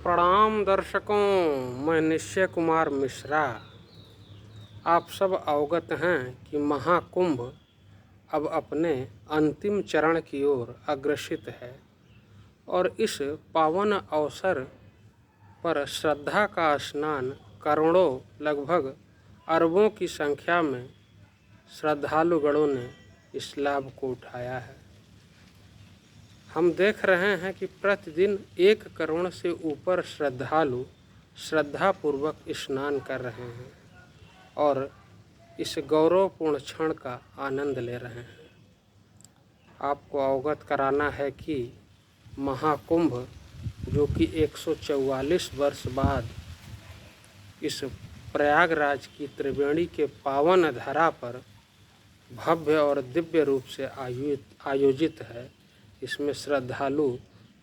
प्रणाम दर्शकों, मैं निश्चय कुमार मिश्रा। आप सब अवगत हैं कि महाकुंभ अब अपने अंतिम चरण की ओर अग्रसित है और इस पावन अवसर पर श्रद्धा का स्नान करोड़ों, लगभग अरबों की संख्या में श्रद्धालुगणों ने इस लाभ को उठाया है। हम देख रहे हैं कि प्रतिदिन 1 करोड़ से ऊपर श्रद्धालु श्रद्धापूर्वक स्नान कर रहे हैं और इस गौरवपूर्ण क्षण का आनंद ले रहे हैं। आपको अवगत कराना है कि महाकुंभ, जो कि 144 वर्ष बाद इस प्रयागराज की त्रिवेणी के पावन धरा पर भव्य और दिव्य रूप से आयोजित है, इसमें श्रद्धालु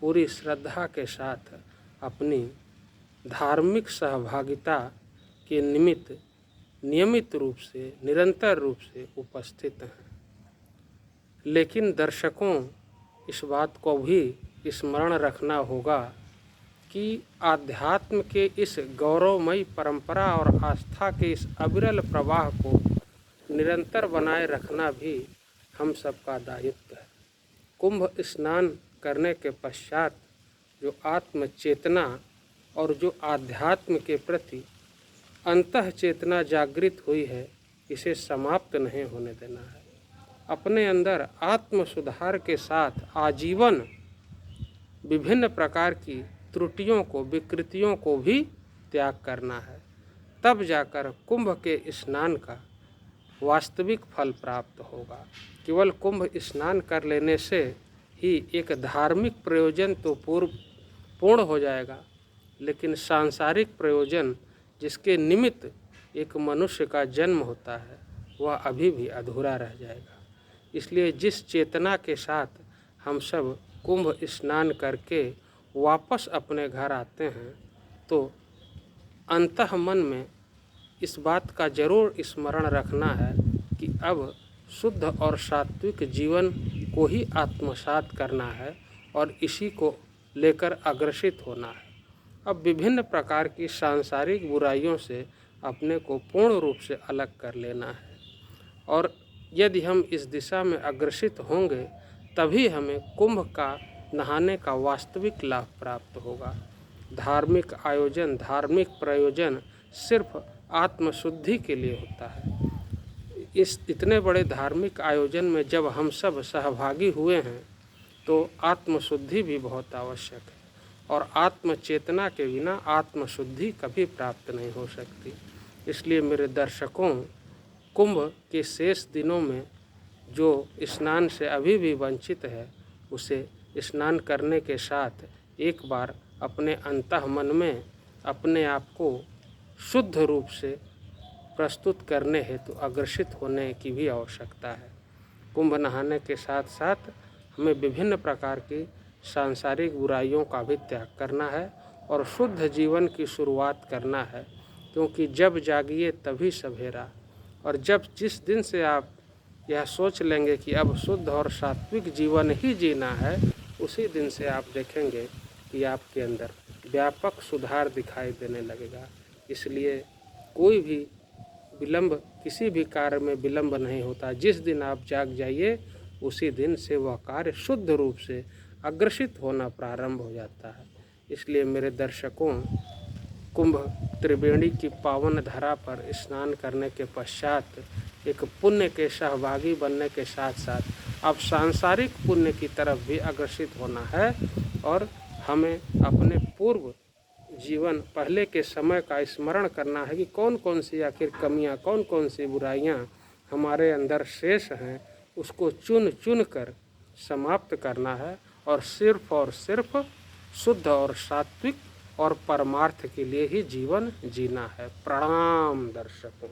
पूरी श्रद्धा के साथ अपनी धार्मिक सहभागिता के निमित्त नियमित रूप से, निरंतर रूप से उपस्थित हैं। लेकिन दर्शकों, इस बात को भी स्मरण रखना होगा कि आध्यात्म के इस गौरवमयी परंपरा और आस्था के इस अविरल प्रवाह को निरंतर बनाए रखना भी हम सबका दायित्व है। कुंभ स्नान करने के पश्चात जो आत्म चेतना और जो आध्यात्म के प्रति अंतः चेतना जागृत हुई है, इसे समाप्त नहीं होने देना है। अपने अंदर आत्म सुधार के साथ आजीवन विभिन्न प्रकार की त्रुटियों को, विकृतियों को भी त्याग करना है। तब जाकर कुंभ के स्नान का वास्तविक फल प्राप्त होगा। केवल कुंभ स्नान कर लेने से ही एक धार्मिक प्रयोजन तो पूर्ण हो जाएगा, लेकिन सांसारिक प्रयोजन जिसके निमित्त एक मनुष्य का जन्म होता है, वह अभी भी अधूरा रह जाएगा। इसलिए जिस चेतना के साथ हम सब कुंभ स्नान करके वापस अपने घर आते हैं, तो अंतः मन में इस बात का जरूर स्मरण रखना है कि अब शुद्ध और सात्विक जीवन को ही आत्मसात करना है और इसी को लेकर अग्रसित होना है। अब विभिन्न प्रकार की सांसारिक बुराइयों से अपने को पूर्ण रूप से अलग कर लेना है और यदि हम इस दिशा में अग्रसित होंगे, तभी हमें कुंभ का नहाने का वास्तविक लाभ प्राप्त होगा। धार्मिक आयोजन, धार्मिक प्रयोजन सिर्फ आत्मशुद्धि के लिए होता है। इस इतने बड़े धार्मिक आयोजन में जब हम सब सहभागी हुए हैं, तो आत्मशुद्धि भी बहुत आवश्यक है और आत्मचेतना के बिना आत्मशुद्धि कभी प्राप्त नहीं हो सकती। इसलिए मेरे दर्शकों, कुंभ के शेष दिनों में जो स्नान से अभी भी वंचित है, उसे स्नान करने के साथ एक बार अपने अंतः मन में अपने आप को शुद्ध रूप से प्रस्तुत करने हेतु अग्रसित होने की भी आवश्यकता है। कुंभ नहाने के साथ साथ हमें विभिन्न प्रकार की सांसारिक बुराइयों का भी त्याग करना है और शुद्ध जीवन की शुरुआत करना है, क्योंकि जब जागिए तभी सवेरा। और जिस दिन से आप यह सोच लेंगे कि अब शुद्ध और सात्विक जीवन ही जीना है, उसी दिन से आप देखेंगे कि आपके अंदर व्यापक सुधार दिखाई देने लगेगा। इसलिए कोई भी विलंब, किसी भी कार्य में विलंब नहीं होता। जिस दिन आप जाग जाइए, उसी दिन से वह कार्य शुद्ध रूप से अग्रसित होना प्रारंभ हो जाता है। इसलिए मेरे दर्शकों, कुंभ त्रिवेणी की पावन धरा पर स्नान करने के पश्चात एक पुण्य के सहभागी बनने के साथ साथ अब सांसारिक पुण्य की तरफ भी अग्रसित होना है और हमें अपने पूर्व जीवन, पहले के समय का स्मरण करना है कि कौन कौन सी आखिर कमियां, कौन कौन सी बुराइयां हमारे अंदर शेष हैं, उसको चुन चुन कर समाप्त करना है और सिर्फ शुद्ध और सात्विक और परमार्थ के लिए ही जीवन जीना है। प्रणाम दर्शकों।